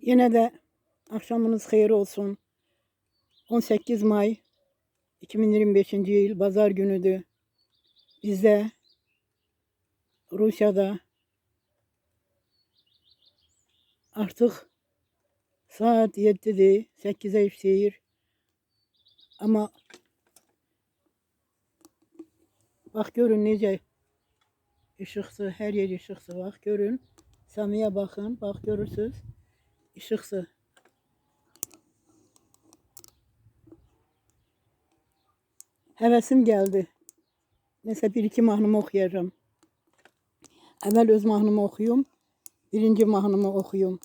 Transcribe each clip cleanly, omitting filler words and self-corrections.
Yine de akşamınız hayır olsun. 18 May 2025 yıl Pazar günüdür. Bizde Rusya'da artık saat 7'dir, 8'e işleyir. Ama bak görün necə ışıqsı, her yer ışıqsı. Bak görün. Samiye bakın, bak görürsünüz. Işıqsı. Həvəsim geldi. Mesela bir iki mahnımı okuyacağım. Evvel öz mahnımı okuyum. Birinci mahnımı okuyum.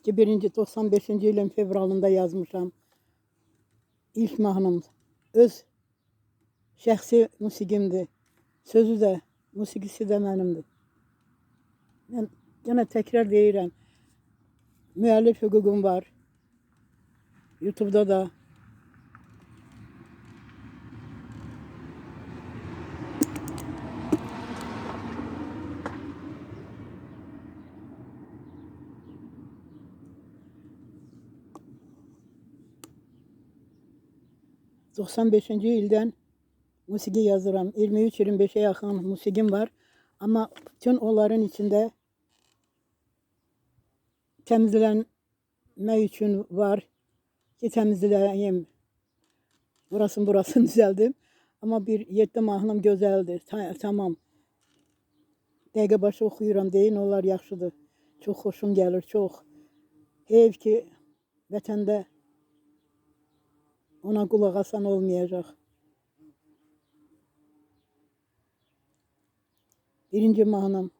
Ki birinci 95. yılın fevralında yazmışam. İlk mahnım. Öz şəxsi musiqimdir. Sözü də, musiqisi də mənimdir. Ben gene tekrar deyirəm. Müəllif hüququm var. YouTube'da da. ...95. ildən musiqi yazıram. 23-25'e yakın musiqim var. Ama bütün onların içinde temizlenme için var. Ki temizleyeyim. Burasını düzeldim. Ama bir 7 mahnım güzeldir. Tamam. Dəqiqə başı oxuyuram deyin, onlar yaxşıdır. Çox xoşum gəlir, çox. Heyf ki, vətəndə ona qulaq asan olmayacaq. Birinci mahnım.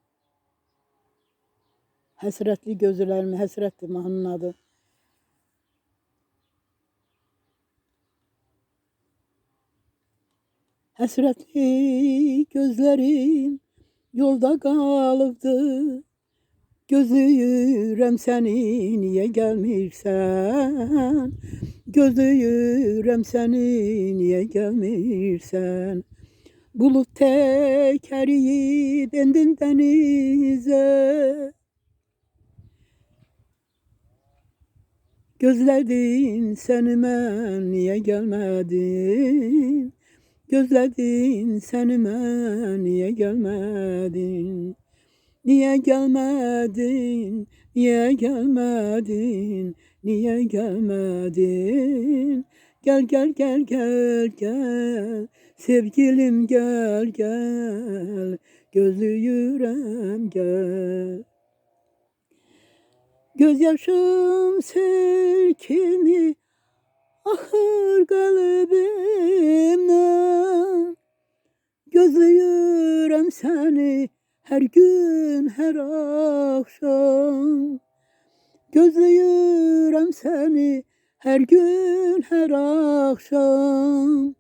Həsrətli gözlərimi, həsrətdir mahnının adı. Həsrətli gözlərim yolda qalıbdı. Gözləyirəm səni, niyə gəlmirsən? Gözləyirəm səni, niyə gəlmirsən? Bulut tək əriyib endim dənizə. Gözlədim səni mən, niyə gəlmədin? Gözlədim səni mən, niyə gəlmədin? Niyə gəlmədin? Niyə gəlmədin? Niyə gəlmədin? Gəl, gəl, gəl, gəl, gəl. Sevgilim gəl, gəl. Gözləyirəm gəl. Göz yaşım sel kimi axır qəlbimdən. Gözləyirəm səni hər gün, hər axşam. Gözləyirəm səni hər gün, hər axşam.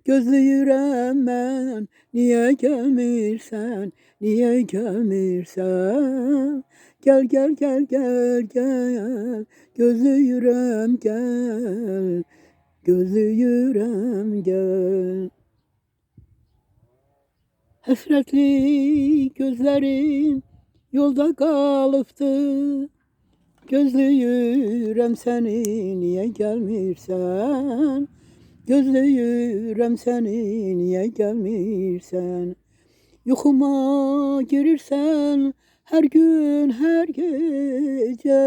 Gözləyirəm mən, niyə gəlmirsən, niyə gəlmirsən? Gəl, gəl, gəl, gəl, gəl, gözləyirəm gəl, gözləyirəm gəl. Həsrətli gözlərim yolda qalıbdı. Gözləyirəm səni, niyə gəlmirsən? Gözləyirəm səni, niyə gəlmirsən? Yuxuma girirsən hər gün, hər gecə.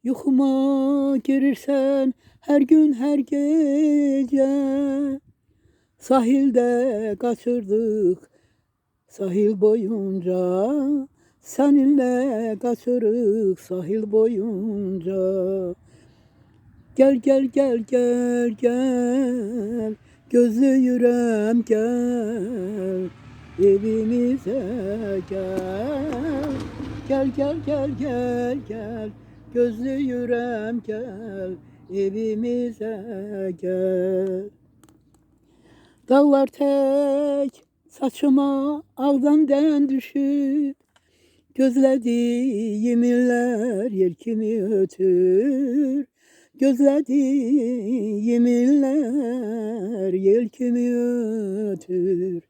Yuxuma girirsən hər gün, hər gecə. Sahildə qaçırdıq sahil boyunca. Səninlə qaçırıq sahil boyunca. Gəl, gəl, gəl, gəl, gəl. Gözləyirəm gəl. Evimizə gəl. Gəl, gəl, gəl, gəl, gəl. Gözləyirəm gəl. Evimizə gəl. Dağlar tək saçıma ağdan dən düşüb. Gözlədiyim illər yel kimi ötür. Gözlədiyim illər yel kimi ötür.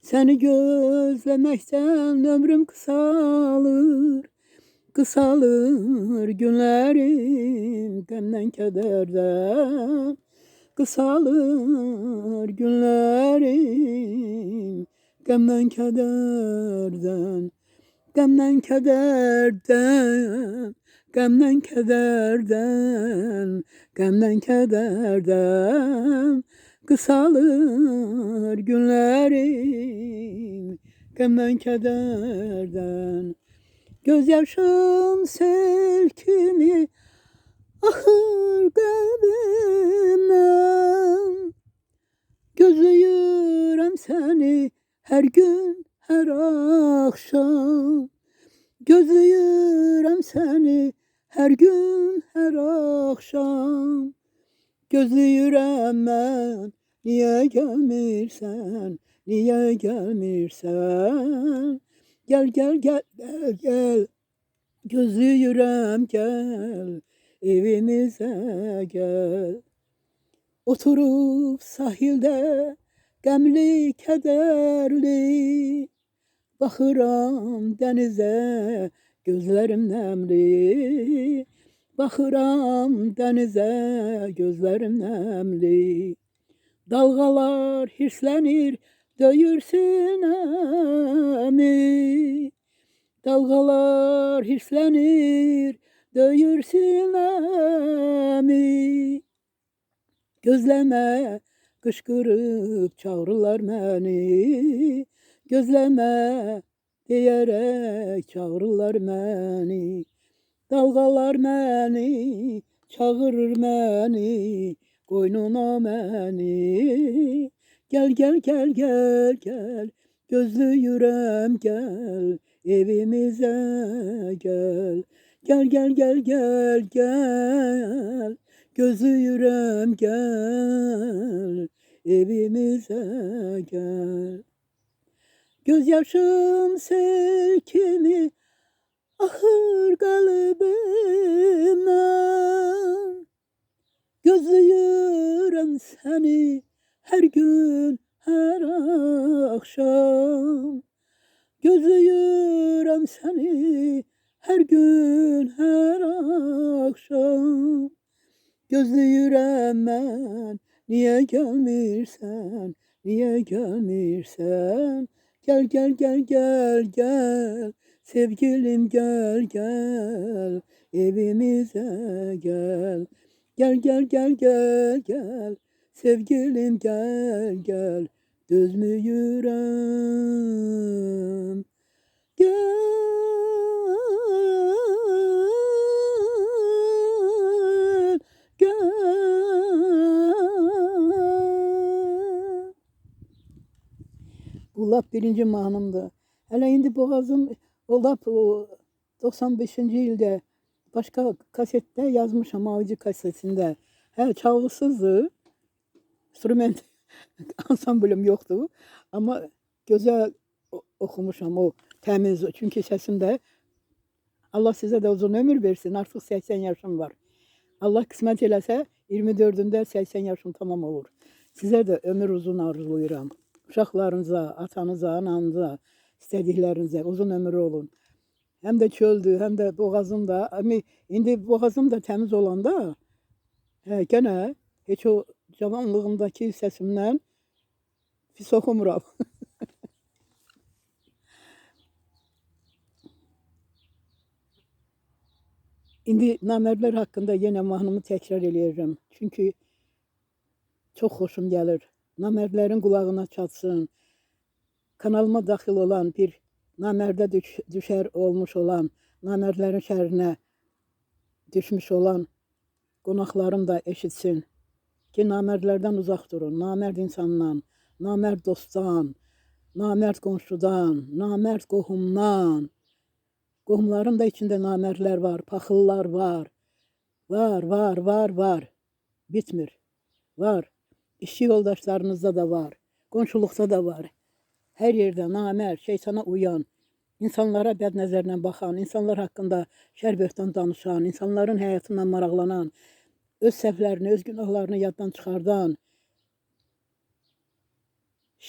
Səni gözləməkdən ömrüm qısalır. Kısalır günlerim gemden kederden. Kısalır günlerim gemden kederden. Gemden kederden, gemden kederden, gemden kederden. Kısalır günlerim gemden kederden. Gözyaşım sel kimi ahır kalbimden. Gözlüyorum seni her gün her akşam. Gözlüyorum seni her gün her akşam. Gözlüyorum ben niye gelmirsen, niye gelmirsen. Gel gel gel gel gel. Gözlüyorum gel, evimize gel. Oturup sahilde gemli kederli, bakıram denize gözlerim nemli. Bakıram denize gözlerim nemli. Dalgalar hirslenir döyür sinemi. Dalgalar hirslenir döyür sinemi. Gözleme kışkırıp çağırırlar beni. Gözleme diyerek çağırırlar beni. Dalgalar beni çağırır beni. Koynuna beni. Gel gel gel gel gel. Gözlü yüreğim gel. Evimize gel. Gel gel gel gel gel. Gözlü yüreğim gel. Evimize gel. Gözyaşım sel kimi ahır kalbimden. Gözlüyorum seni her gün her akşam. Gözlüyorum seni her gün her akşam. Gözlüyorum ben niye gelmirsen, niye gelmirsen. Gel gel gel gel gel. Sevgilim gel gel. Evimize gel. Gel gel gel gel gel. Sevgilim gel gel. Düz mü yüreğim? Gel, gel. Bu lap birinci mahnımdı. Hele indi boğazım o lap o 95. ilde başka kasette yazmışam avcı kasetinde. He çalgısızdı. Instrument ansamblim yoktu ama güzel okumuşam o temiz. Çünkü sesimde Allah size de uzun ömür versin. Artık 80 yaşım var. Allah kısmet eləsə 24'ünde 80 yaşım tamam olur. Size de ömür uzun arzuluyorum. Uşaqlarınıza, atanıza, ananıza, istədiklərinizə uzun ömür olun. Hem de çöldü, hem de boğazım da. Ama indi boğazım da temiz olanda gene hiç o cavanlığımdaki sesimden pis oxumuram. İndi namərdlər haqqında yenə mahnımı təkrar eləyəcəm. Çünki çox xoşum gəlir. Namərdlərin qulağına çatsın. Kanalıma daxil olan bir namərdə düşər olmuş olan, namərdlərin şərinə düşmüş olan qonaqlarım da eşitsin. Ki namərdlərdən uzaq durun. Namərd insandan, namərd dostdan, namərd qonşudan, namərd qohumdan. Qohumların da içində namərdlər var, paxıllar var. Var, var, var, var. Bitmir. Var. İşçi yoldaşlarınızda da var. Qonşuluqda da var. Hər yerdə namərd, şeytana uyan, insanlara bəd nəzərlə baxan, insanlar haqqında şər-böhtan danışan, insanların həyatından maraqlanan, öz səhvlərini, öz günahlarını yaddan çıxardan,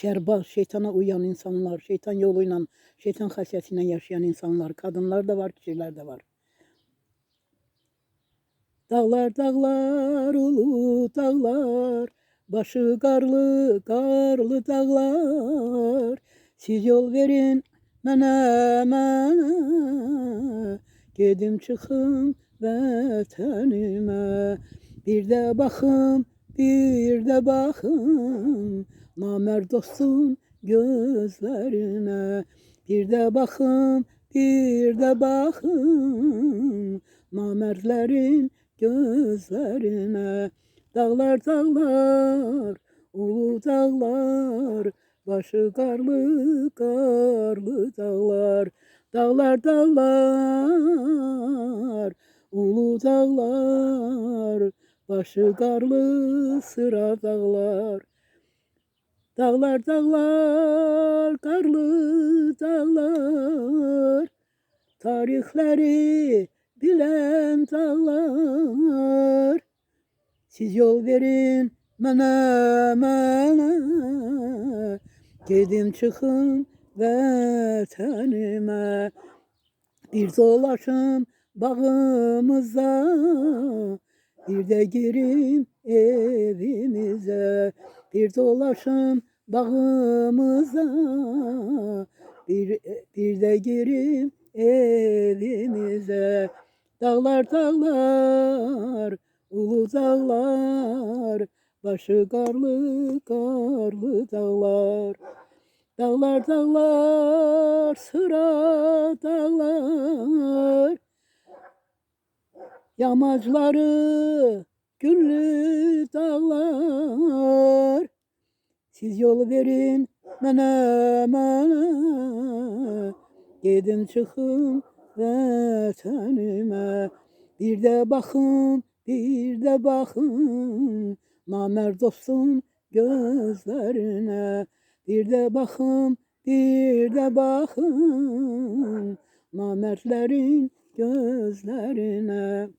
şərbaz, şeytana uyan insanlar, şeytan yolu ilə, şeytan xasiyyəti ilə yaşayan insanlar, kadınlar da var, kişilər də var. Dağlar dağlar ulu dağlar, başı karlı karlı dağlar. Siz yol verin mənə, gedim çıxım vətənimə. Bir də baxım, bir də baxım, namərd dostun gözlərinə. Bir də baxım, bir də baxım, namərdlərin gözlerine. Dağlar dağlar, ulu dağlar, başı karlı karlı dağlar. Dağlar dağlar, ulu dağlar, başı karlı sıra dağlar. Dağlar dağlar, karlı dağlar, tarihleri bilen dağlar. Siz yol verin mənə, gedim çıxım vətənimə. Bir dolaşım bağımıza, bir də girim evimizə. Bir dolaşım bağımıza, bir də girim evimize. Dağlar dağlar, ulu dağlar, başı karlı karlı dağlar. Dağlar dağlar, sıra dağlar, yamacları güllü dağlar. Siz yol verin mənə, gedim çıxım vətənimə. Bir də baxım, bir də baxım, namərd dostun gözlərinə. Bir də baxım, bir də baxım, namərdlərin gözlərinə.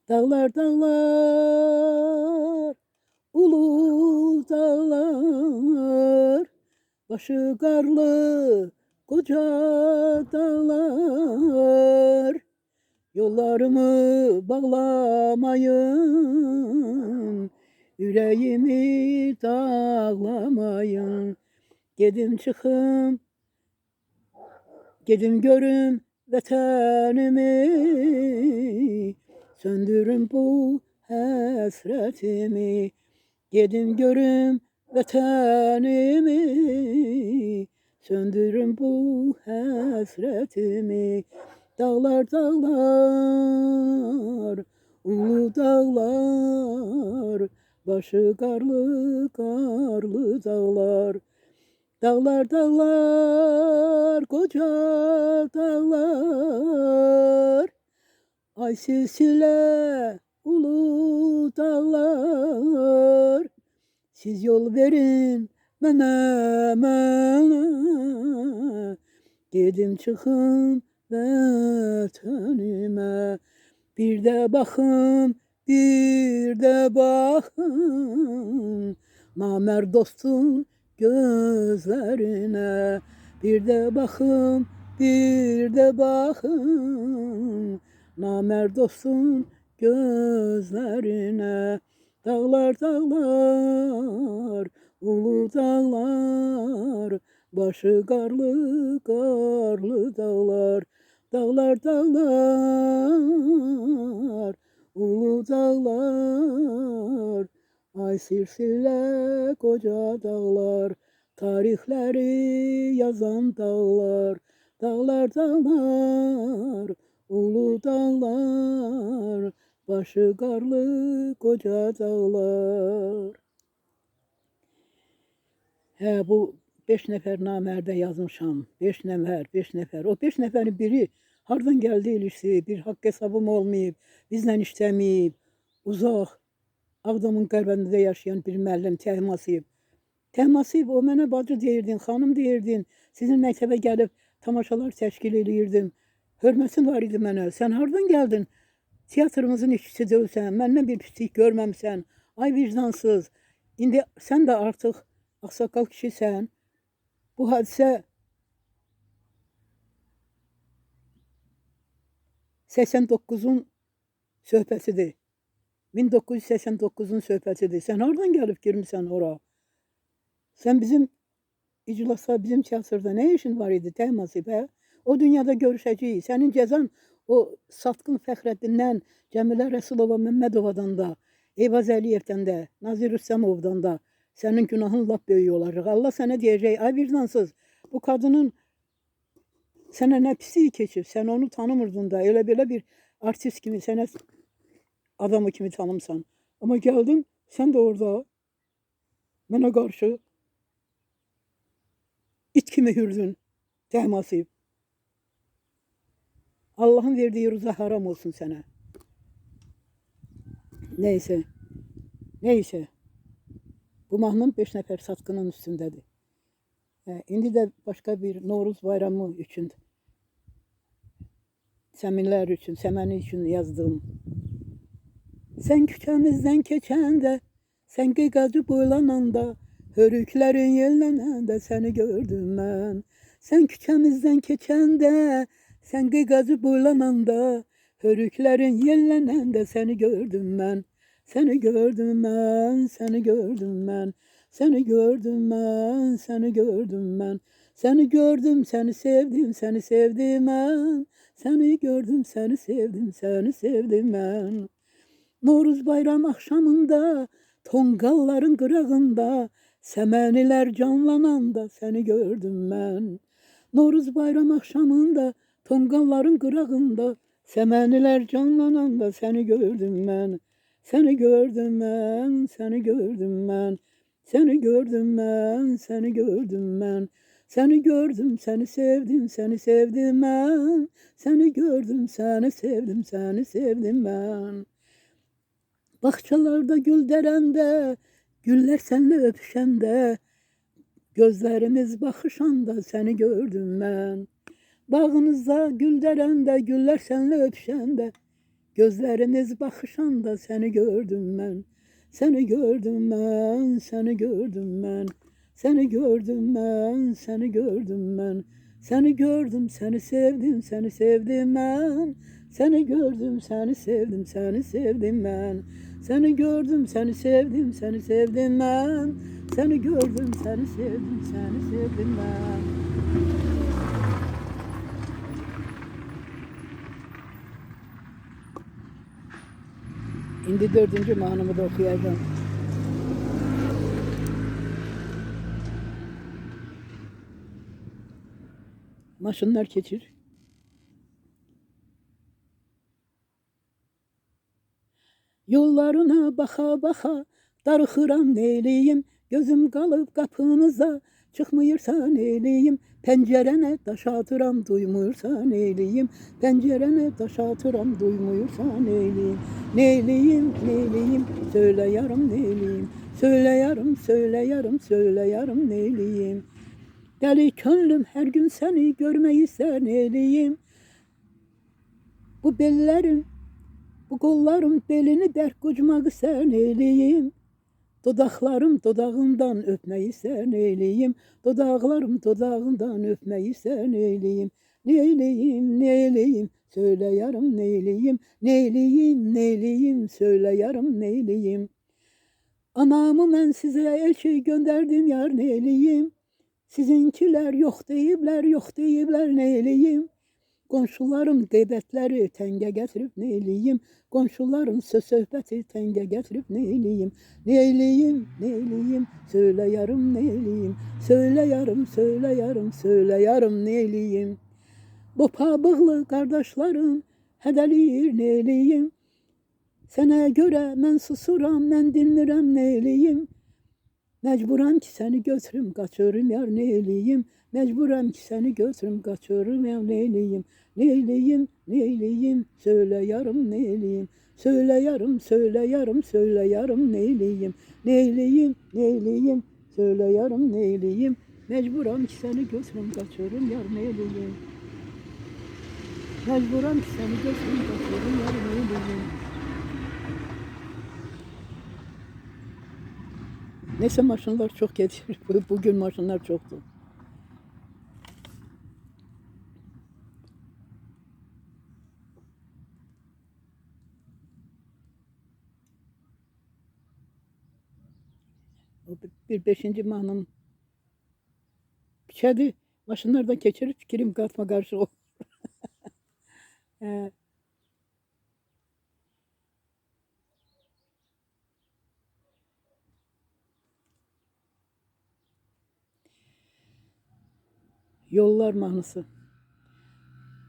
Dağlar dağlar, ulu dağlar, başı karlı koca dağlar. Yollarımı bağlamayın, yüreğimi dağlamayın. Gedim çıxım, gedim görüm vətənimi, söndürün bu həsrətimi. Gedim görüm vətənimi, söndürün bu həsrətimi. Dağlar dağlar, ulu dağlar, başı karlı karlı dağlar. Dağlar dağlar, koca dağlar, ay silsile ulu dağlar. Siz yol verin mənə, gedim çıxım vətənimə. Bir də baxım, bir də baxım, namərd dostun gözlərinə. Bir də baxım, bir də baxım, namərd dostun gözlərinə. Dağlar dağlar, ulu dağlar, başı karlı karlı dağlar. Dağlar dağlar, ulu dağlar, ay silsile koca dağlar. Tarihleri yazan dağlar. Dağlar dağlar, ulu dağlar, başı karlı koca dağlar. Bu 5 nəfər namərdə yazmışam. 5 nəfər, 5 nəfər. O 5 nəfərin biri hardan gəldi ilişsi, bir haqq hesabım olmayıb, bizlə işləməyib, uzaq, Ağdamın qərbində yaşayan bir müəllim Təhmasib. Təhmasib, o mənə bacı deyirdin, xanım deyirdin, sizin məktəbə gəlib tamaşalar təşkil edirdim. Hörmətin var idi mənə. Sən hardan gəldin? Teatrımızın işçisi deyilsən, məndən bir pislik görməmsən. Ay vicdansız. İndi sən də artıq ağsaqqal kişisən. Bu hadisə 89-un söhbətidir. 1989-un söhbətidir. Sən hardan gəlib girmisən ora? Sən bizim iclasda, bizim teatrda nə işin var idi Təhmasib, hə? O dünyada görüşəcəyik. Sənin cəzan o Satqın Fəxrəddindən, Cəmilə Rəsulova Məmmədovadan da, Eyvaz Əliyevdən də, Nazir Rüstəmovdan da sənin günahın lap böyük olacaq. Allah sənə deyəcək, ay vicdansız, bu kadının sənə nə pisliyi keçib, sən onu tanımırdın da, elə belə bir artist kimi, sənə adamı kimi tanımsan. Amma gəldin, sən də orada mənə qarşı it kimi hürdün, Təhmasib. Allah'ın verdiği rıza haram olsun sana. Neyse. Neyse. Bu mahnım 5 nəfər satqının üstündədir. İndi də başqa bir Novruz bayramı üçün, səminlər üçün, səməni üçün yazdım. Sən küçəmizdən keçəndə, sən qıyqacı boylananda, hörüklərin yellənəndə səni gördüm mən. Sən küçəmizdən keçəndə, sən qıyqacı boylananda, hörüklərin yellənəndə səni gördüm mən. Səni gördüm mən, səni gördüm mən. Səni gördüm mən, səni gördüm mən. Səni gördüm, səni sevdim, səni sevdim mən. Səni gördüm, səni sevdim, səni sevdim mən. Novruz bayram axşamında, tonqalların qırağında, səmənilər canlananda səni gördüm mən. Novruz bayram axşamında, tonqalların qırağında, səmənilər canlananda səni gördüm mən. Səni gördüm mən, səni gördüm mən. Səni gördüm mən, səni gördüm mən. Səni gördüm, səni sevdim, səni sevdim mən. Səni gördüm, səni sevdim, səni sevdim mən. Bağçalarda gül dərəndə, güller seninle öpüşəndə, gözlərimiz baxışanda səni gördüm mən. Bağınızda gül dərəndə, güller seninle öpüşəndə, gözlərimiz baxışanda səni gördüm mən. Səni gördüm mən, səni gördüm mən. Səni gördüm mən, səni gördüm mən. Səni gördüm, səni sevdim, səni sevdim mən. Səni gördüm, səni sevdim, səni sevdim mən. Səni gördüm, səni sevdim, səni sevdim mən. Səni gördüm, səni sevdim, səni sevdim mən. İndi 4. mahnımı da okuyacağım. Maşınlar keçir. Yollarına baxa baxa darıxıram neyliyim, gözüm qalıb qapınıza, çıxmıyırsan neyliyim, pəncərənə daş atıram duymuyursan neyliyim, pəncərənə daş atıram duymuyursan neyliyim, neyliyim, neyliyim, söyle yarım neyliyim, söyle yarım, söyle yarım, söyle yarım neyliyim. Dəli könlüm hər gün səni görmək istər neyliyim, bu bellərim, bu qollarım belini bərk qucmaq istər neyliyim, dodaqlarım dodağından öpmək istər neyliyim, dodaqlarım dodağından öpmək istər neyliyim, neyliyim, neyliyim, söyle yarım neyliyim, neyliyim, neyliyim, söyle yarım neyliyim. Anamı mən sizə elçi göndərdim yar neyliyim, sizinkilər yox deyiblər, yox deyiblər neyliyim. Qonşularım qeybətləri təngə gətirib neyliyim, qonşularım söz-söhbəti təngə gətirib neyliyim, neyliyim, neyliyim, söylə yarım neyliyim, söylə yarım, söylə yarım, söylə yarım neyliyim. Bu pabıqlı qardaşlarım hədəliyir neyliyim, sənə görə mən susuram, mən dinmirəm neyliyim. Məcburam ki səni götürüm, qaçırım yar neyliyim, məcburam ki səni götürüm, qaçırım yar neyliyim, neyliyim, neyliyim, söylə yarım neyliyim, söylə yarım, söylə yarım, söylə yarım neyliyim, neyliyim, neyliyim, söylə yarım neyliyim, mecburam ki səni götürüm, qaçırım yar neyliyim, mecburam ki səni götürüm, qaçırım yar neyliyim. Neyse maşınlar çok gelir. Bugün maşınlar çoktu. Bir beşinci mahnım kedi başınlardan geçirip fikrim katma karşı o. Ee, Yollar mahnısı.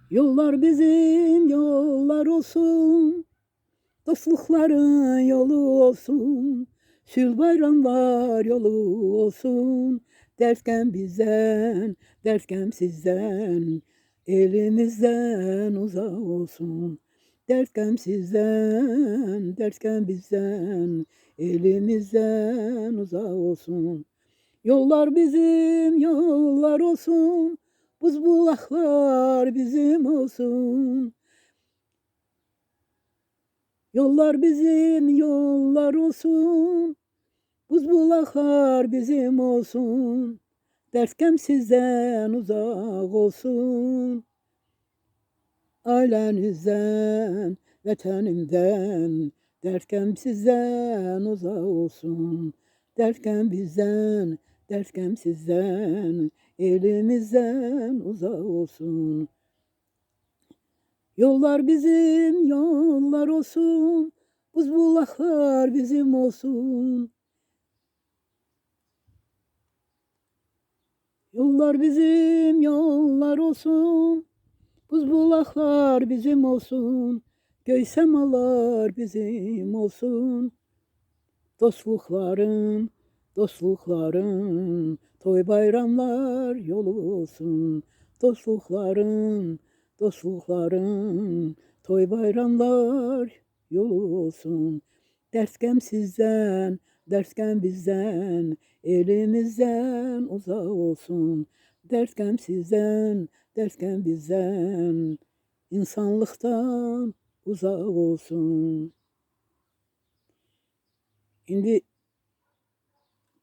Yollar bizim yollar olsun, dostlukların yolu olsun, sül bayramlar yolu olsun, dersken bizden, dersken sizden, elimizden uzak olsun. Dersken sizden, dersken bizden, elimizden uzak olsun. Yollar bizim yollar olsun, buz bulaklar bizim olsun. Yollar bizim yollar olsun, buz bulaklar bizim olsun. Derskem sizden uzak olsun. Ailenizden, vatanimden, derskem sizden uzak olsun. Derskem bizden, derskem sizden, elimizden uzak olsun. Yollar bizim yollar olsun, buz bulaklar bizim olsun. Yollar bizim yollar olsun, buz bulaklar bizim olsun. Göy semalar bizim olsun. Dostlukların, dostlukların, toy bayramlar yolu olsun. Dostlukların, dostlukların, toy bayramlar yolu olsun. Derskem sizden, derskem bizden, elimizden uzak olsun. Derskem sizden, derskem bizden, insanlıktan uzak olsun. İndi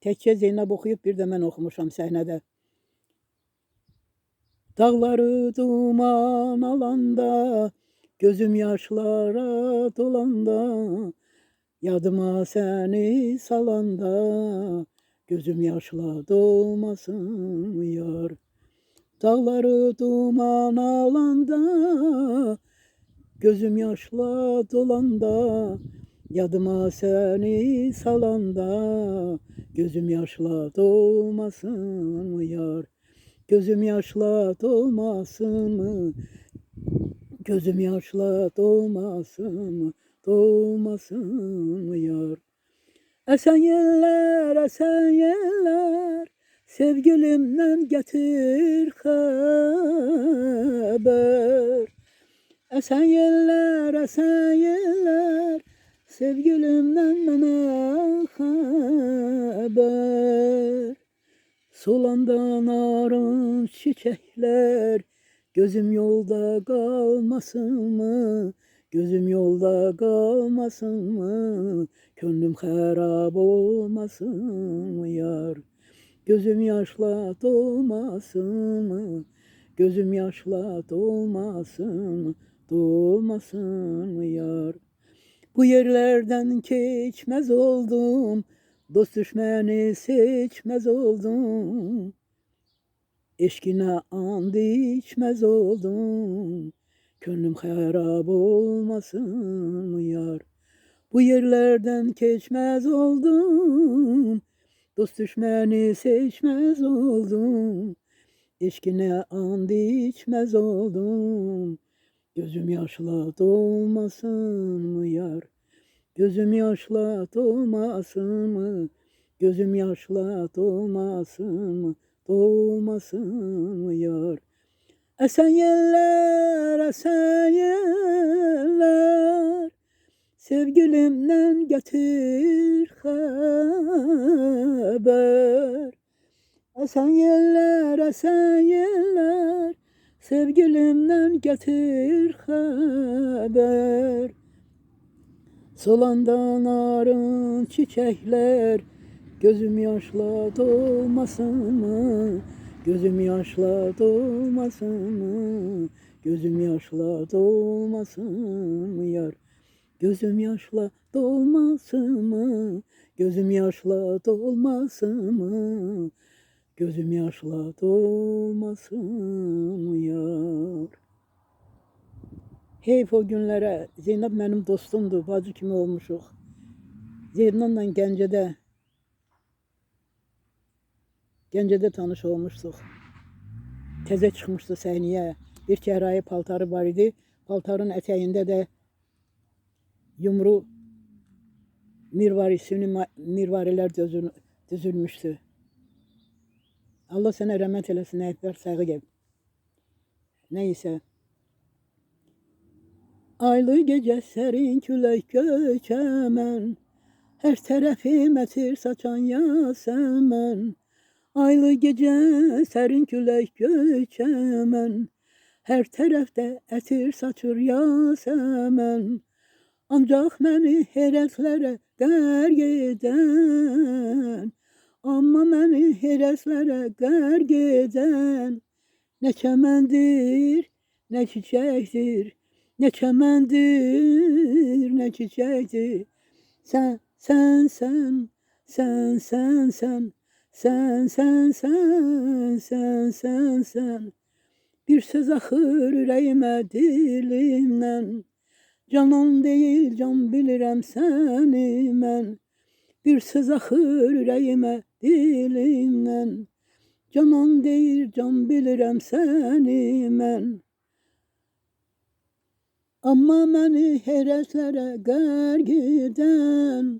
təkcə Zeynəb oxuyub, bir də mən oxumuşam səhnədə. Dağları duman alanda, gözüm yaşlara dolanda, yadıma səni salanda, gözüm yaşla dolmasın yar. Dağları duman alanda, gözüm yaşla dolanda, yadıma seni salanda, gözüm yaşla dolmasın mı yar? Gözüm yaşla dolmasın mı? Gözüm yaşla dolmasın mı? Dolmasın mı yar? Esen yeller, sevgilimden getir haber. Esen yeller, sevgilimden bana haber. Sulandan arın çiçekler, gözüm yolda kalmasın mı? Gözüm yolda kalmasın mı? Gönlüm harap olmasın mı yar? Gözüm yaşla dolmasın mı? Gözüm yaşla dolmasın mı? Dolmasın mı yar? Bu yerlerden geçmez oldum, dost düşmeni seçmez oldum. Eşkine and içmez oldum, gönlüm harap olmasın mı yar? Bu yerlerden geçmez oldum, dost düşmeni seçmez oldum. Eşkine and içmez oldum, gözüm yaşla dolmasın mı yar? Gözüm yaşla dolmasın mı? Gözüm yaşla dolmasın mı? Dolmasın mı yar? Esen yeller, sevgilimden getir haber. Esen yeller, sevgilimden getir haber. Solandan arın çiçekler, gözüm yaşla dolmasın mı? Gözüm yaşla dolmasın mı? Gözüm yaşla dolmasın mı yar? Gözüm yaşla dolmasın mı? Gözüm yaşla dolmasın mı? Gözüm yaşla dolmasın mı yar? Heyf o günlərə. Zeynəb mənim dostumdur, bacı kimi olmuşuq. Zeynəblə Gəncədə tanış olmuşduq. Təzə çıxmışdı səhnəyə. Bir kəhrayi paltarı var idi. Paltarın ətəyində də yumru süni mirvarilər düzülmüşdü. Allah sənə rəhmət eləsin, Əkbər Səğıyev. Nəysə. Aylı gecə sərin külək göçəmən, hər tərəfim ətir saçan yasəmən. Aylı gecə sərin külək göçəmən, hər tərəfdə ətir saçır yasəmən. Ancaq məni heyrətlərə qərq edən, amma məni heyrətlərə qərq edən, nə çəməndir, nə çiçəkdir, nə çəməndir, nə çiçəkdir. Sən, sən, sən, sən, sən, sən, sən, sən, sən, sən, sən, sən. Bir söz axır ürəyimə dilimdən, canan deyil, can bilirəm səni mən. Bir söz axır ürəyimə dilimdən, canan deyil, can bilirəm səni mən. Amma məni heyrətlərə qərq edən,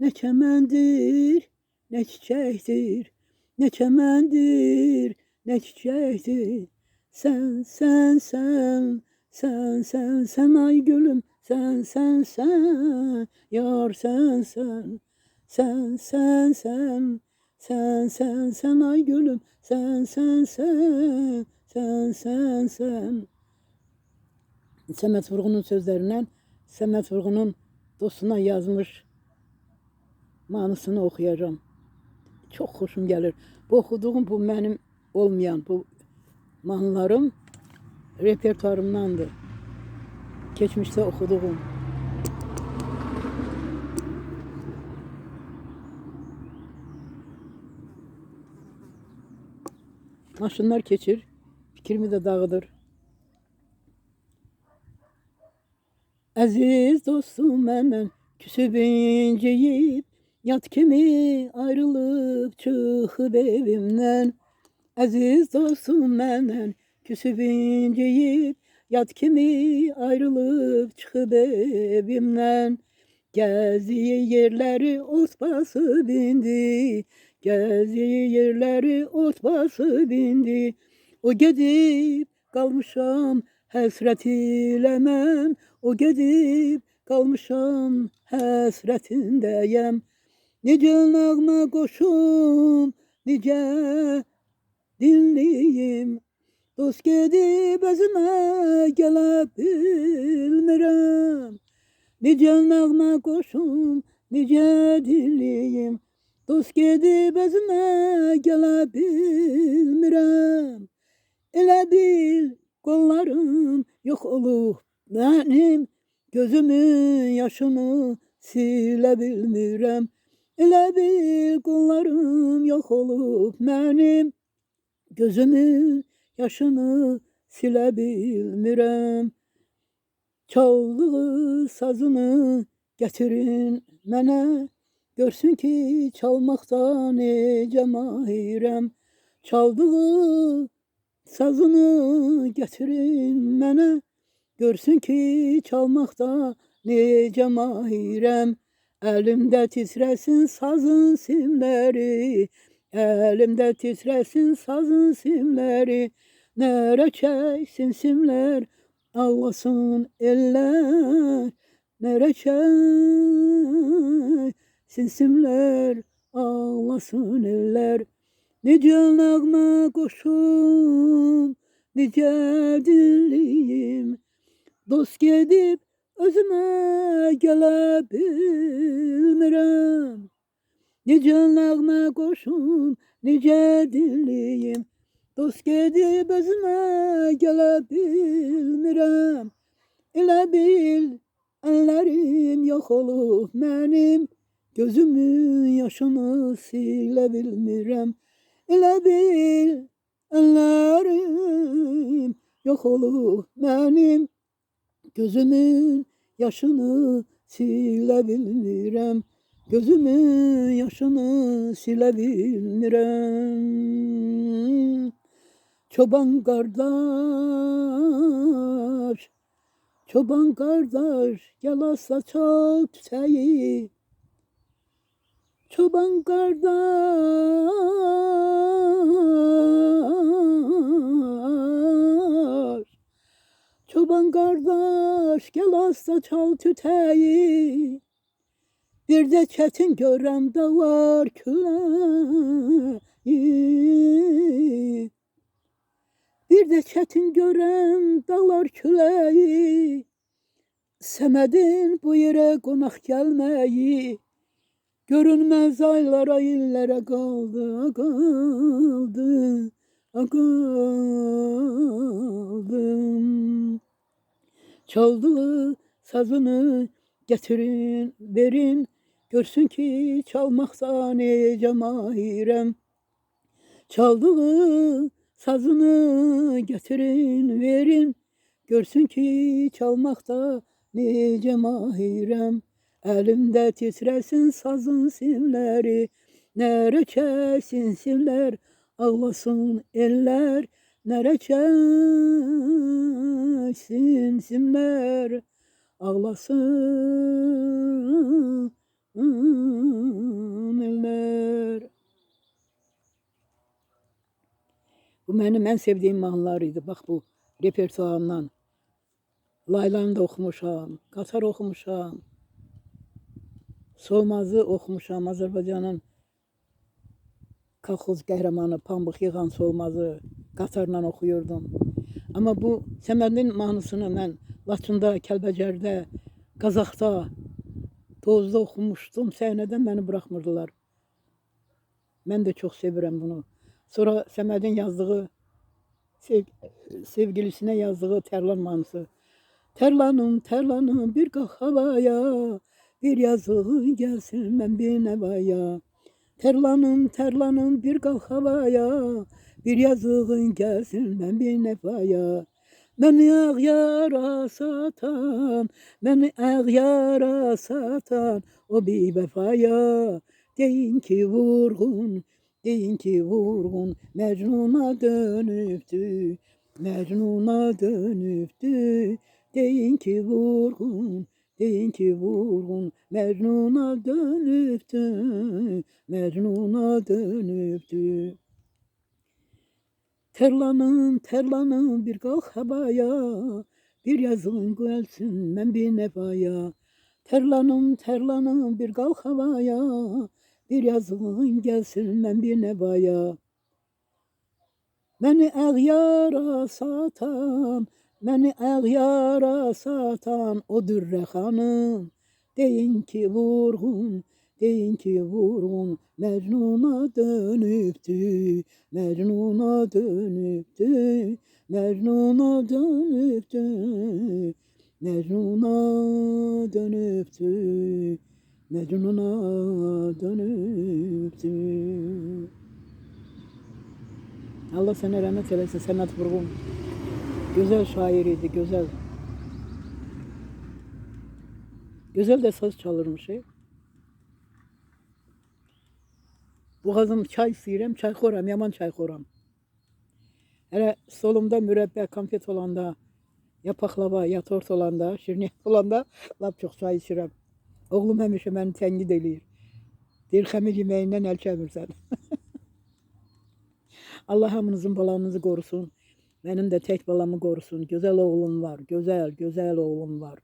nə çəməndir, nə çiçəkdir, nə çəməndir, nə çiçəkdir. Sən, sən, sən, sən, sən, sən ay gülüm, sən, sən, sən, yar sən, sən, sən, sən, sən, sən, sən, sən ay gülüm, sən, sən, sən, sən, sən, sən. Səməd Vurğunun sözlərindən Səməd Vurğunun dostuna yazmış mahnısını oxuyacağım. Çox xoşum gəlir. Bu oxuduğum bu mənim olmayan bu mahnılarım repertuarımdandır. Keçmişdə oxuduğum. Maşınlar keçir, fikrimi də dağıdır. Əziz dostum məndən küsüb inciyib, yat kimi ayrılıb çıxıb evimdən. Əziz dostum məndən küsüb inciyib, yat kimi ayrılıb çıxıb evimdən. Gəziyi yerləri ot basıb indi, gəziyi yerləri ot basıb indi. O gedib qalmışam həsrət ilə mən, o gedib qalmışam həsrətindəyəm. Necə nəğmə qoşum, necə dinliyim, dost gedib özümə gələ bilmirəm. Necə nəğmə qoşum, necə dinliyim, dost gedib özümə gələ bilmirəm. Elə bil qollarım yox olub mənim, gözümün yaşını silə bilmirəm. Elə bil qollarım yox olub mənim, gözümün yaşını silə bilmirəm. Çaldığı sazını gətirin mənə, görsün ki çalmaqda necə mahirəm. Çaldığı sazını gətirin mənə, görsün ki çalmaqda necə mahirəm. Əlimdə titrəsin sazın simləri, əlimdə titrəsin sazın simləri. Nərə çəksin simlər, ağlasın ellər. Nərə çəksin simlər, ağlasın ellər. Necə nəğmə qoşum, necə dinliyim, dost gedib özümə gələ bilmirəm. Necə nəğmə qoşum, necə dinliyim, dost gedib özümə gələ bilmirəm. Elə bil Ellerim yok olup mənim, gözümün yaşını silə bilmirəm. Elə bil, ellerim yok olup mənim, gözümün yaşını silə bilmirəm. Gözümün yaşını silə bilmirəm. Çoban kardeş, çoban kardeş, gel asla çal tüteyi. Çoban kardeş, çoban kardeş, gel asla çal tüteyi. Bir de çetin gören dağlar küleyi. Bir de çetin gören dağlar küleyi. Semedin bu yere konak gelmeyi. Görünmez aylara illere kaldı, kaldı, kaldım. Çaldığı sazını getirin, verin. Görsün ki çalmakta nece mahirem. Çaldığı sazını getirin, verin. Görsün ki çalmakta nece mahirem. Elimde titresin sazın simleri. Nere kesin simler, ağlasın eller. Nere kesin simler, ağlasın eller. Bu benim en sevdiğim mahnılarıydı. Bak bu repertuarımdan. Laylanı da okumuşam, Katar okumuşam. Solmaz'ı okumuşam, Azərbaycanın kolxoz qəhrəmanı pambıq yığan Solmaz'ı Qatarla oxuyurdum. Ama bu Səmədin mahnısını mən Laçında, Kəlbəcərdə, Qazaxda, Tozda oxumuşdum. Səhnədən məni buraxmırdılar. Mən də çox sevirəm bunu. Sonra Səmədin yazdığı, sevgilisine yazdığı Tərlan mahnısı. Tərlanım, tərlanım bir qalx havaya, bir yazığın gelsin mən bir nevaya. Tərlanım, tərlanım bir qalx havaya, bir yazığın gelsin mən bir nevaya. Məni ağyara satan, məni ağyara satan o bir vəfaya. Deyin ki vurğun, deyin ki vurğun, Məcnuna dönübdü, Məcnuna dönübdü. Deyin ki vurğun, deyin ki vurğun, Mecnun'a dönübdü, Mecnun'a dönübdü. Terlanım, terlanım bir kalk havaya, bir yazın gelsin ben bir nevaya. Terlanım, terlanım bir kalk havaya, bir yazın gelsin ben bir nevaya. Beni ağyara satan, beni ağyara satan o dürre hanım. Deyin ki vurgun, deyin ki vurgun, Mecnun'a dönübdü, Mecnun'a dönübdü, Mecnun'a dönübdü, Mecnun'a dönübdü, Mecnun'a dönübdü. Allah sana rahmet eylesin Semet Vurgun. Güzel şairiydi, güzel. Güzel de saz çalırmış. Boğazım çay sıyırım, çay xoram, yaman çay xoram. Hele solumda mürebbe, konfet olanda, ya paklava, ya tort olanda, şirniyat olanda, lap çok çay içirəm. Oğlum həmişə məni təngid eləyir. Deyir, xəmir yeməyindən əl çəmirsən. Allah hamınızın balanızı korusun. Benim de tek balamı korusun. Güzel oğlum var. Güzel, güzel oğlum var.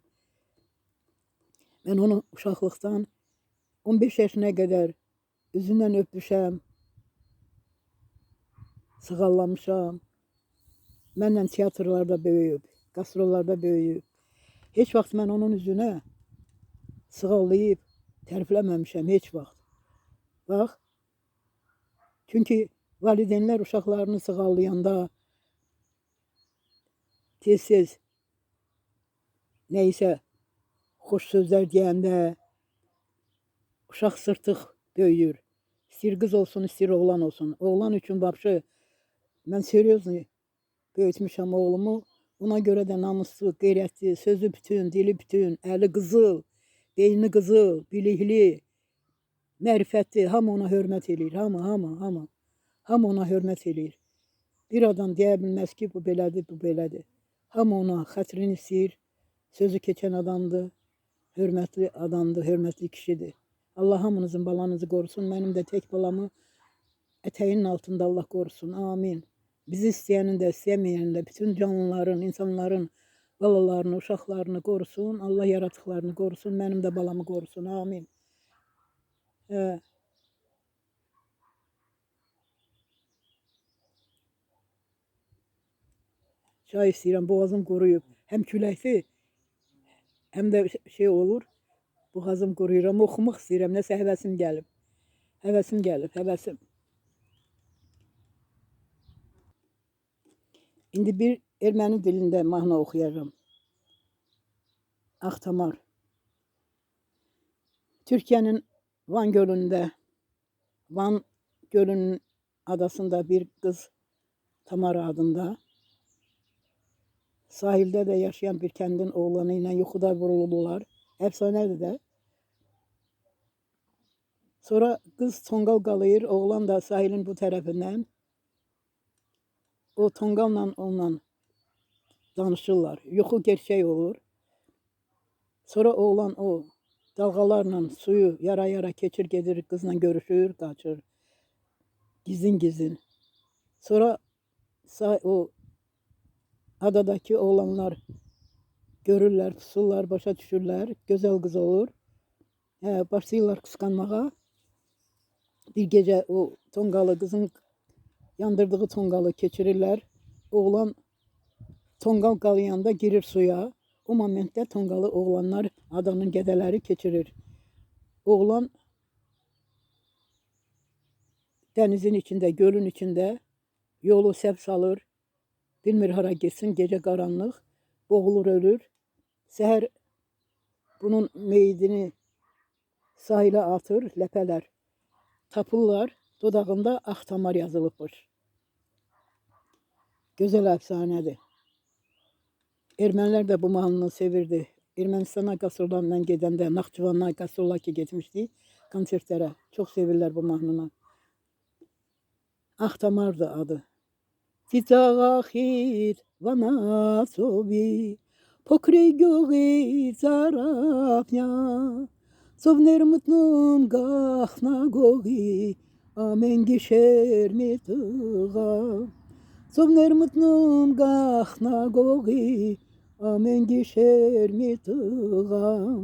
Ben onu uşaqlıqdan 15 yaşına kadar üzündən öpmüşəm. Sığallamışam. Mənlə tiyatrolarda böyüyüb, qastrollarda böyüyüb. Heç vaxt mən onun üzünə sığallayıb tərifləməmişəm, heç vaxt. Bax. Çünkü valideynlər uşaqlarını sığallayanda tez-tez neyse xoş sözlər deyəndə uşaq sırtıq böyüyür. İstəyir qız olsun, istəyir oğlan olsun. Oğlan üçün vapşı mən seryozni böyütmüşəm oğlumu. Ona görə də namuslu, qeyrətli, sözü bütün, dili bütün, əli qızıl, beyni qızıl, bilikli, mərifətli, hamı ona hörmət eləyir. Hamı ona hörmət eləyir. Bir adam deyə bilməz ki, bu belədir, bu belədir. Hamı ona xətrini istəyir. Sözü keçən adamdır, hörmətli adamdır, hörmətli kişidir. Allah hamınızın balanızı qorusun. Mənim də tək balamı ətəyinin altında Allah qorusun. Amin. Bizi istəyənin də, istəyəməyənin də, bütün canlıların, insanların balalarını, uşaqlarını qorusun. Allah yaratıqlarını qorusun. Mənim də balamı qorusun. Amin. Çay istəyirəm, boğazım quruyub. Həm küləkli, həm də şey olur. Boğazım quruyur, amma oxumaq istəyirəm. Nəsə həvəsim gəlib. Həvəsim. İndi bir erməni dilində mahnı oxuyacağam. Axtamar. Türkiyənin Van gölündə, Van gölünün adasında bir qız Tamara adında sahildə də yaşayan bir kəndin oğlanı ilə yuxuda vurulurlar. Əfsanədir də. Sonra qız tonqal qalır, oğlan da sahilin bu tərəfindən. O tonqalla onunla danışırlar. Yuxu gerçək olur. Sonra oğlan o dalğalarla suyu yara keçir, gedir, qızla görüşür, qaçır. Gizlin. Sonra o adadakı oğlanlar görürlər, pusurlar, başa düşürlər. Gözəl qız olur. Başlayırlar qısqanmağa. Bir gecə o tonqalı, qızın yandırdığı tonqalı keçirirlər. Oğlan tonqal qalayanda girir suya. O momentdə tonqalı oğlanlar, adanın qədələri keçirir. Oğlan dənizin içində, gölün içində yolu səhv salır. Bilmir hara getsin, gecə qaranlıq, boğulur, ölür. Səhər bunun meyidini sahilə atır, ləpələr. Tapırlar, dodağında Axtamar yazılıbmış. Gözəl əfsanədir. Ermənilər də bu mahnını sevirdi. Ermənistana qasorlarla gedəndə, Naxçıvandan qasorlar ki getmişdik konsertlərə. Çox sevirlər bu mahnını. Axtamardır adı. Cicağaxit vanacovi, pokryj gyogi zarafnia, Sovner mutnum gachna gogi, amen gişer mi tığa. Sovner mutnum gachna gogi, amen gişer mi tığa.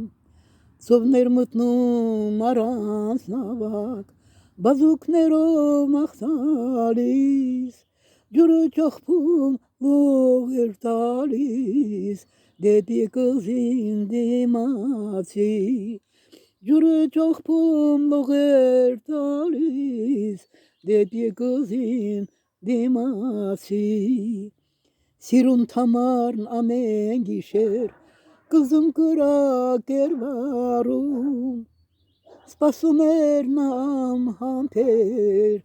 Sovner mutnum aransna bak, bazuk nero mahtalis, Juru çok pumlu ertalis, dedi kız indi maçı. Juru çok pumlu ertalis, dedi kız indi maçı. Sirun tamarın amen gişer, kızım kırak ervarum. Spasumer nam hamper,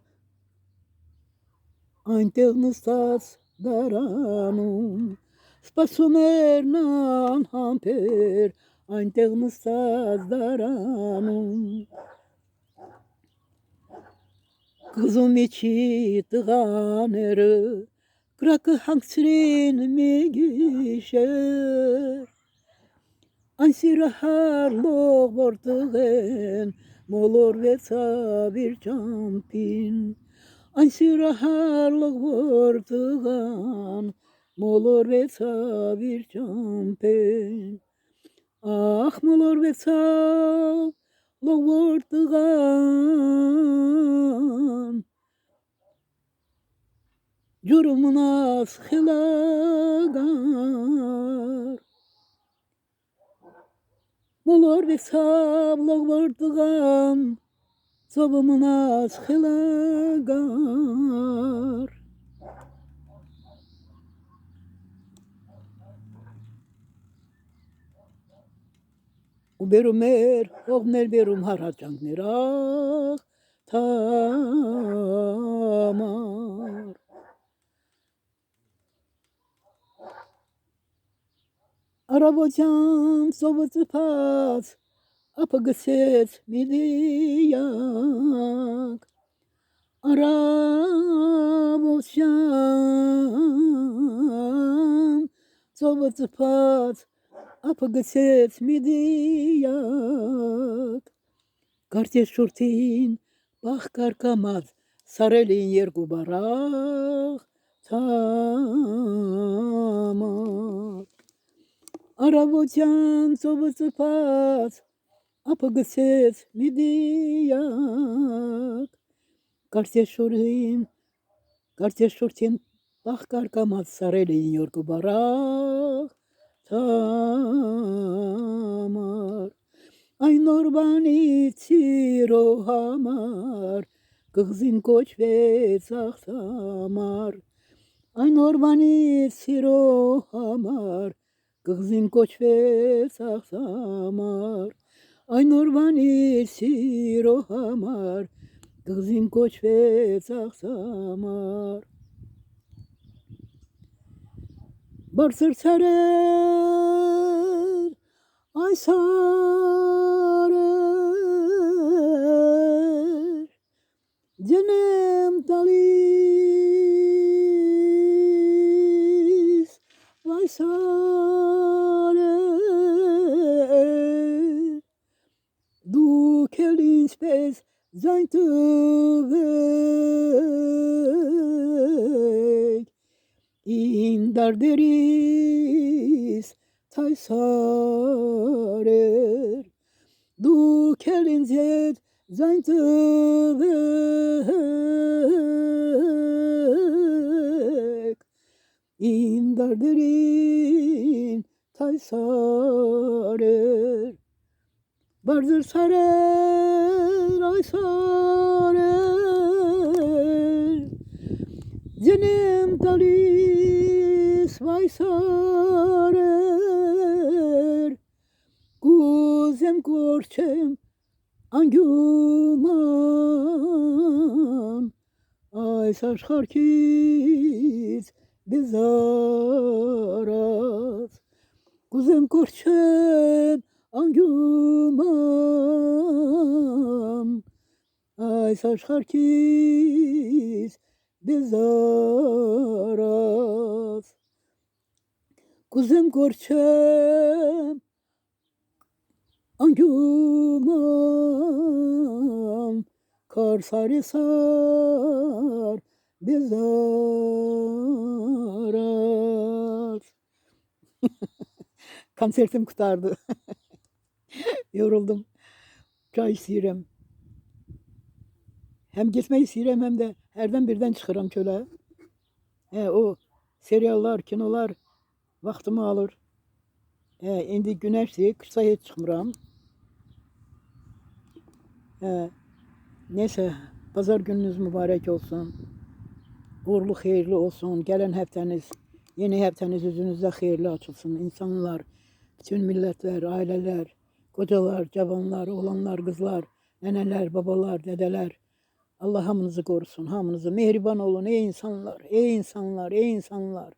Anternustas daranum, Spasumer nam hamper, Anternustas daranum. Kızım içi tığanırı, Krakı hangsrin mi gişer, Ansiraharlo vortığın, Molor ve sabir campin. Ansiraharlo vortığın, Molor ve sabir campin. Ah molor ve sabir vortığın, Curumunaz hilagar. Molor ve sabir vortığın, Sobumuna hilagar. Uberumer, ogner berum haracangnerak tamar. Arabocam sovutupat, apagıset midiyak. Arabocam sovutupat, apagıset midiyak. Kardeş şurtin, bak karkamaz, sarelin yer gubarak tamar. Arabocam sovutupat, apagıset midiyak. Kardeş şurtin, bak karkamaz, sarelin yer gubarak tamar. Ay norbani tiro hamar, kızın koç ve saksamar. Ay norbani tiro hamar, kızın koç ve saksamar. Ay norbani tiro hamar, kızın koç ve saksamar. Barsır sarer, ay sarer, cenem talis, vay sarer, du kelins pes zayntu weg, in darderis tay sarer, du kelins et zayntu weg, in darderin tay sarer. Bardır sarer, ay sarer, cenem talis, vay sarer, kuzem korçem, anguman, ay saçharkiz, bezarat, kuzem korçem, anguman, ay saçharkiz, bezarat. Kuzem korçem, anguman, kar sarı sar, bezarat. Konsertim kurtardı. Yoruldum. Çay istəyirəm. Hem gitmeyi istəyirəm, hem de herden birden çıxıram çölə. O seriallar, kinolar vaxtımı alır. İndi günəşdir, qışda heç çıxmıram. Neyse, pazar gününüz mübarek olsun. Uğurlu, xeyirli olsun. Gelen həftəniz, yeni həftəniz üzünüzdə xeyirli açılsın. İnsanlar, bütün millətlər, ailələr, kocalar, cavanlar, oğlanlar, qızlar, nənələr, babalar, dədələr. Allah hamınızı korusun, hamınızı. Mehriban olun ey insanlar, ey insanlar, ey insanlar.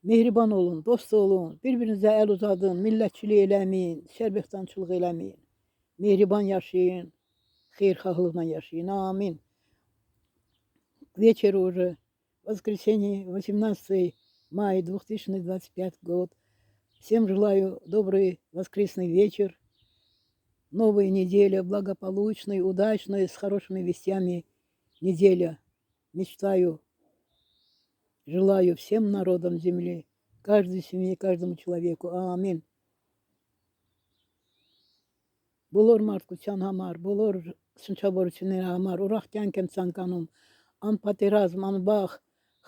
Mehriban olun, dost olun, birbirinize el uzadın, millətçilik eləməyin, şərbətdançılıq eləməyin. Mehriban yaşayın, xeyirxahlıqla yaşayın. Amin. Вечер уже, воскресенье, 18 мая 2025 год. Всем желаю добрый воскресный вечер. Новая неделя, благополучная, удачная, с хорошими вестями неделя. Мечтаю, желаю всем народам земли, каждой семье, каждому человеку. Амин. Բոլոր մարդկության համար, բոլոր շնչավորությունների համար, ուրախ կյանք եմ ցանկանում, անպատերազմ, անբախ,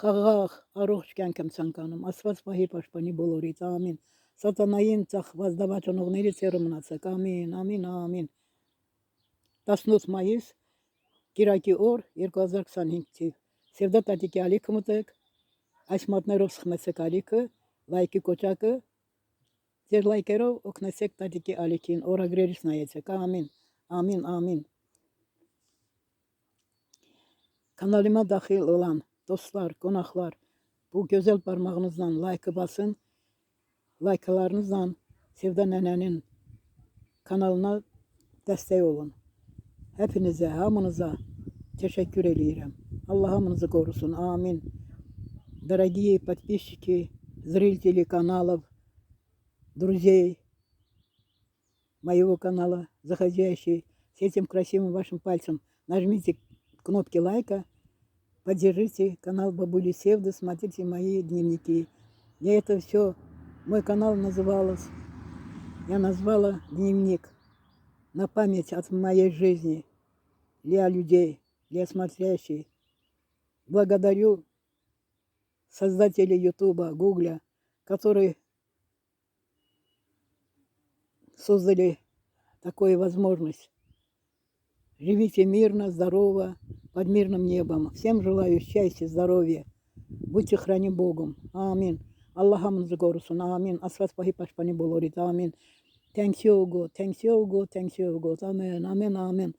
խաղաղ, առողջ կյանք եմ ցանկանում։ Աստված պահի պաշտպանի բոլորից։ Ամին։ Սատանային ծախված դավաճանողներից հեռու մնացեք։ Ամին, ամին, ամին։ 18 մայիս Կիրակի օր 2025 թիվ։ Սևդա տատիկի ալիքը մտեք, այս մատներով սխմեցեք ալիքը, լայքի կոճակը, Зерлайкеров окнесек тадики аликин. Ора грерис наецек. Амин. Amin, amin. Kanalıma dahil olan dostlar, qonaqlar, bu gözəl parmağınızla like basın. Like'larınızla Sevda nənənin kanalına dəstək olun. Hepinize, hamınıza teşekkür ediyorum. Allah hamınızı korusun. Amin. Дорогие подписчики, зрители каналов, друзей моего канала, заходящие с этим красивым вашим пальцем, нажмите кнопки лайка, поддержите канал Бабули Севды, смотрите мои дневники. Я это все, мой канал называлась, я назвала дневник на память от моей жизни для людей, для смотрящих. Благодарю создателей Ютуба, Гугля, которые создали такую возможность. Живите мирно, здорово, под мирным небом. Всем желаю счастья, здоровья. Будьте храни Богом. Амин. Allah'ımızı korusun. Amin. Asfas bahi paşpani bolorit. Amin. Thank you, God. Thank you, God. Thank you, God. Amen. Amen. Amen.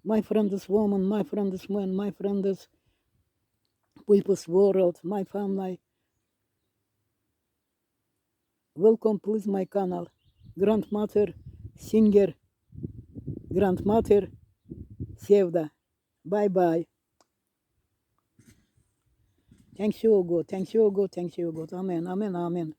My friends, woman, my friends, man, my friends, people's world, my family. Welcome, please, my channel. Grandmother, singer, grandmother, Sevda. Bye bye. Thank you, God. Thank you, God. Thank you, God. Amen. Amen. Amen.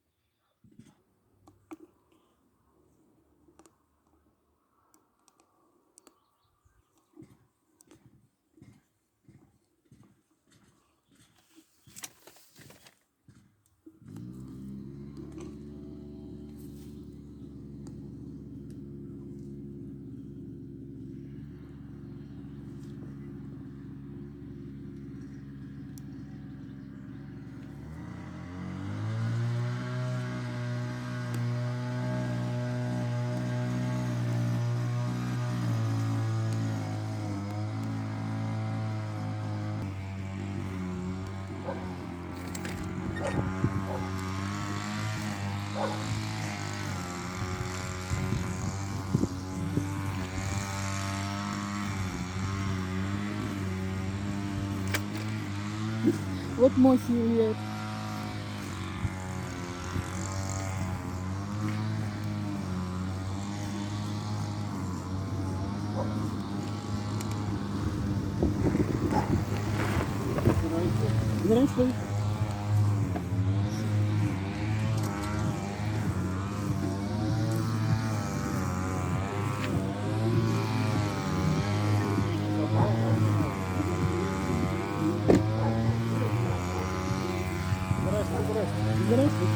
Вот мой силуэт. Здравствуй. Здравствуй.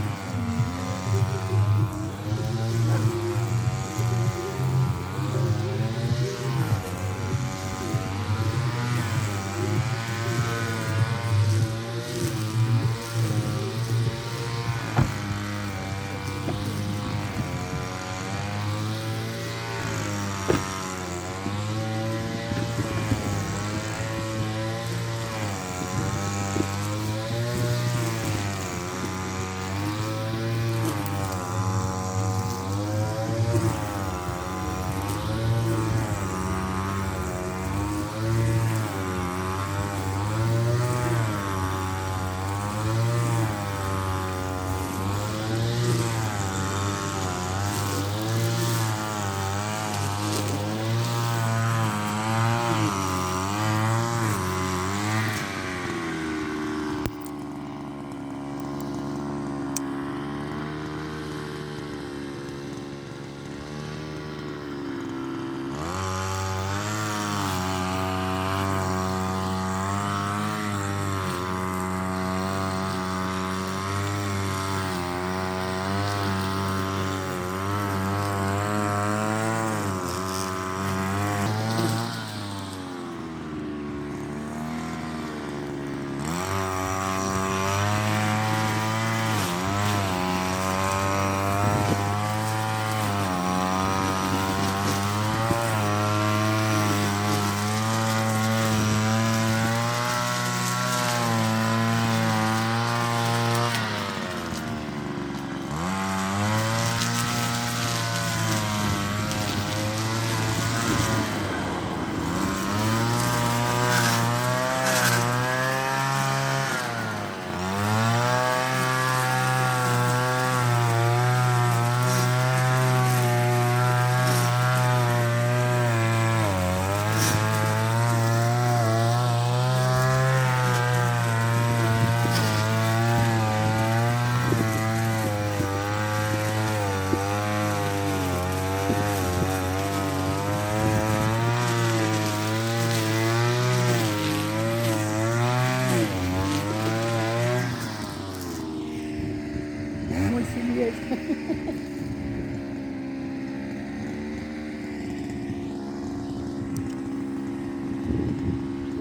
сім'єць.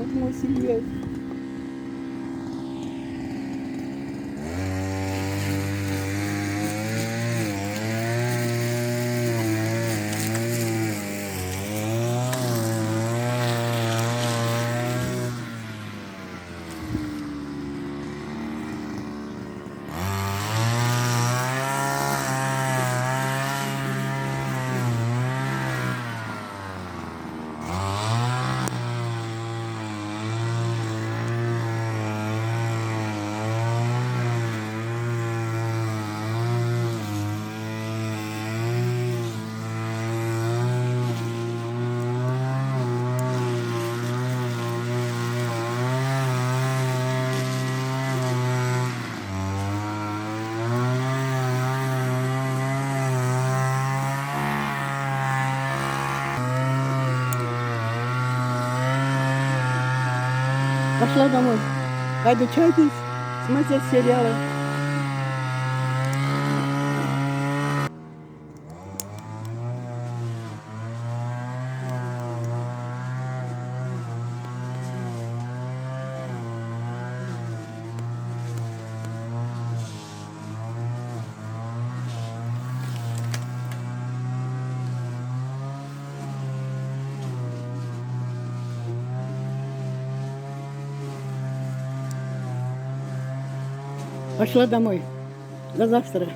От мой сім'єць. Пошла домой. Пойду чай пить, смотреть сериалы. Пошла домой. До завтра.